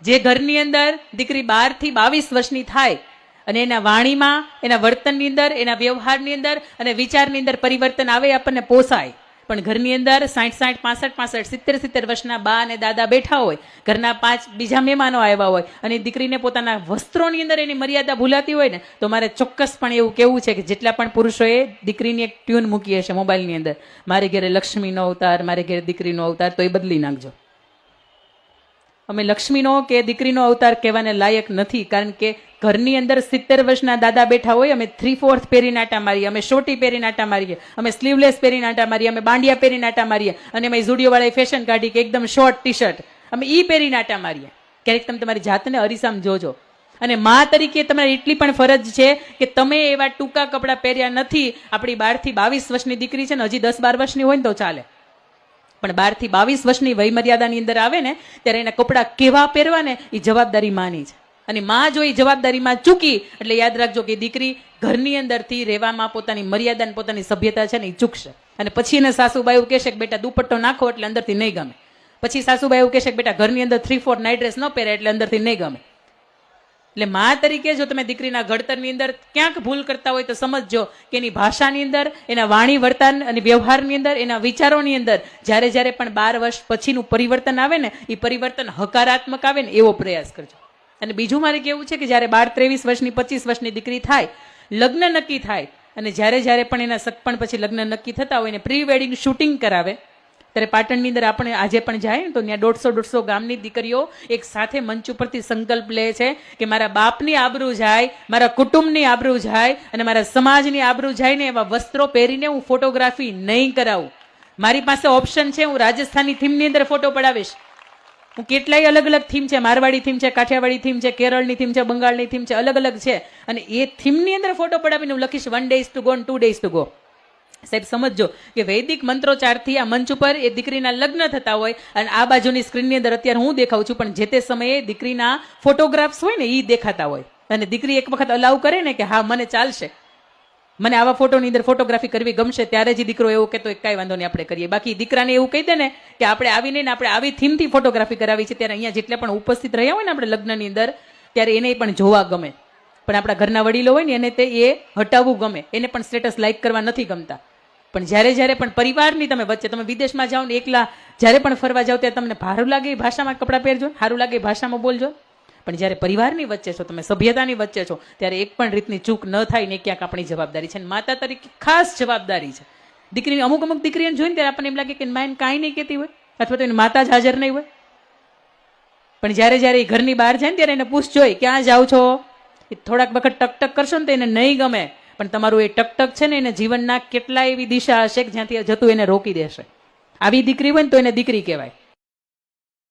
જે ઘરની અંદર દીકરી 12 થી 22 વર્ષની થાય અને એના વાણીમાં, એના વર્તનની અંદર, એના વ્યવહારની અંદર અને વિચારની અંદર પરિવર્તન આવે આપણને પોસાય. પણ ઘરની અંદર 60, 65, 65, 70 વર્ષના બા અને દાદા બેઠા હોય, ઘરના 5 બીજા મહેમાનો આવ્યા હોય અને દીકરીને પોતાના વસ્ત્રોની અંદર એની મર્યાદા ભૂલાતી હોય ને, તો મારે ચોક્કસપણે એવું કહેવું છે કે જેટલા પણ પુરુષોએ દીકરીની એક ટ્યુન મૂકી હશે મોબાઈલની અંદર, મારે ઘેરે લક્ષ્મીનો અવતાર, મારે ઘેરે દીકરીનો અવતાર, તો એ બદલી નાખજો. અમે લક્ષ્મીનો કે દીકરીનો અવતાર કહેવાને લાયક નથી, કારણ કે ઘરની અંદર 70 વર્ષના દાદા બેઠા હોય, અમે 3/4 પહેરીને આટા મારીએ, અમે શોટી પહેરીને આટા મારીએ, અમે સ્લીવલેસ પહેરીને આટા મારીએ, અમે બાંડિયા પહેરીને આટા મારીએ, અને અમે ઝુડિયોવાળાએ ફેશન કાઢી કે એકદમ શોર્ટ ટી-શર્ટ, અમે ઈ પહેરીને આટા મારીએ. ક્યારેક તમે તમારી જાતને અરીસામ જોજો. અને મા તરીકે તમારી એટલી પણ ફરજ છે કે તમે એવા ટૂંકા કપડાં પહેર્યા નથી. આપણી 12 થી 22 વર્ષની દીકરી છે ને, હજી 10-12 વર્ષની હોય ને તો ચાલે, પણ 12 થી 22 વર્ષની વય મર્યાદાની અંદર આવે ને, ત્યારે એના કપડાં કેવા પહેરવા ને એ જવાબદારી માની છે. અને માં જો એ જવાબદારીમાં ચૂકી એટલે યાદ રાખજો કે દીકરી ઘરની અંદરથી રહેવામાં પોતાની મર્યાદા અને પોતાની સભ્યતા છે ને એ ચૂકશે. અને પછી એને સાસુબાઈ એવું કહેશે કે બેટા દુપટ્ટો નાખો એટલે અંદરથી નહીં ગમે. પછી સાસુબાઈ એવું કહેશે કે બેટા ઘરની અંદર 3/4 નાઇટ ડ્રેસ ન પહેરે એટલે અંદરથી નહીં ગમે. એટલે મા તરીકે જો તમે દીકરીના ઘડતરની અંદર ક્યાંક ભૂલ કરતા હોય તો સમજજો કે એની ભાષાની અંદર, એના વાણી વર્તન અને વ્યવહારની અંદર, એના વિચારોની અંદર જ્યારે જ્યારે પણ 12 વર્ષ પછીનું પરિવર્તન આવે ને, એ પરિવર્તન હકારાત્મક આવે ને એવો પ્રયાસ કરજો. અને બીજું મારે કેવું છે કે જ્યારે 12-23 વર્ષની 25 વર્ષની દીકરી થાય, લગ્ન નક્કી થાય, અને જ્યારે પણ એના સગપણ પછી લગ્ન નક્કી થતા હોય ને પ્રી વેડિંગ શૂટિંગ કરાવે, ત્યારે પાટણની અંદર આપણે આજે પણ જાય ને તો ત્યાં 150 ગામની દીકરીઓ એક સાથે મંચ ઉપરથી સંકલ્પ લે છે કે મારા બાપની આબરૂ જાય, મારા કુટુંબની આબરૂ જાય અને મારા સમાજની આબરૂ જાય ને એવા વસ્ત્રો પહેરીને હું ફોટોગ્રાફી નહીં કરાવું. મારી પાસે ઓપ્શન છે, હું રાજસ્થાની થીમની અંદર ફોટો પડાવીશ. હું કેટલાય અલગ અલગ થીમ છે, મારવાડી થીમ છે, કાઠિયાવાડી થીમ છે, કેરળની થીમ છે, બંગાળની થીમ છે, અલગ અલગ છે, અને એ થીમની અંદર ફોટો પડાવીને હું લખીશ 1 days to go and 2 days to go. સાહેબ સમજો કે વૈદિક મંત્રોચ્ચારથી આ મંચ ઉપર એ દીકરીના લગ્ન થતા હોય અને આ બાજુની સ્ક્રીનની અંદર અત્યારે હું દેખાઉં છું, પણ જે તે સમયે દીકરીના ફોટોગ્રાફ્સ હોય ને એ દેખાતા હોય, અને દીકરી એક વખત અલાઉ કરે ને કે હા મને ચાલશે, મને આવા ફોટોની અંદર ફોટોગ્રાફી કરવી ગમશે, ત્યારે જ દીકરો એવું કહેતો કાંઈ વાંધો નહીં આપણે કરીએ. બાકી દીકરાને એવું કહી દે ને કે આપણે આવીને આપણે આવી થીમથી ફોટોગ્રાફી કરાવી છે, ત્યારે અહીંયા જેટલા પણ ઉપસ્થિત રહ્યા હોય ને આપણે લગ્નની અંદર, ત્યારે એને પણ જોવા ગમે. પણ આપણા ઘરના વડીલો હોય ને એને તે એ હટાવવું ગમે, એને પણ સ્ટેટસ લાઈક કરવા નથી ગમતા. પણ જ્યારે પણ પરિવારની તમે વચ્ચે, તમે વિદેશમાં જાઓ ને એકલા જ્યારે પણ ફરવા જાઓ ત્યારે તમને સારું લાગે એ ભાષામાં કપડાં પહેરજો, સારું લાગે એ ભાષામાં બોલજો. પણ જ્યારે પરિવારની વચ્ચે છો, તમે સભ્યતાની વચ્ચે છો, ત્યારે એક પણ રીતની ચૂક ન થાય ને ક્યાંક આપણી જવાબદારી છે. માતા તરીકે ખાસ જવાબદારી છે. દીકરીની અમુક દીકરીઓને જોઈને ત્યારે આપણને એમ લાગે કે માઈને કાંઈ નહીં કહેતી હોય, અથવા તો એની માતા જ હાજર નહીં હોય. પણ જ્યારે એ ઘરની બહાર જાય ને ત્યારે એને પૂછજો ક્યાં જાઓ છો. એ થોડાક વખત ટકટક કરશો ને તો એને નહીં ગમે, પણ તમારું એ ટકટક છે ને એને જીવનના કેટલા એવી દિશા હશે કે જ્યાંથી જતું એને રોકી દેશે. આવી દીકરી હોય ને તો એને દીકરી કહેવાય.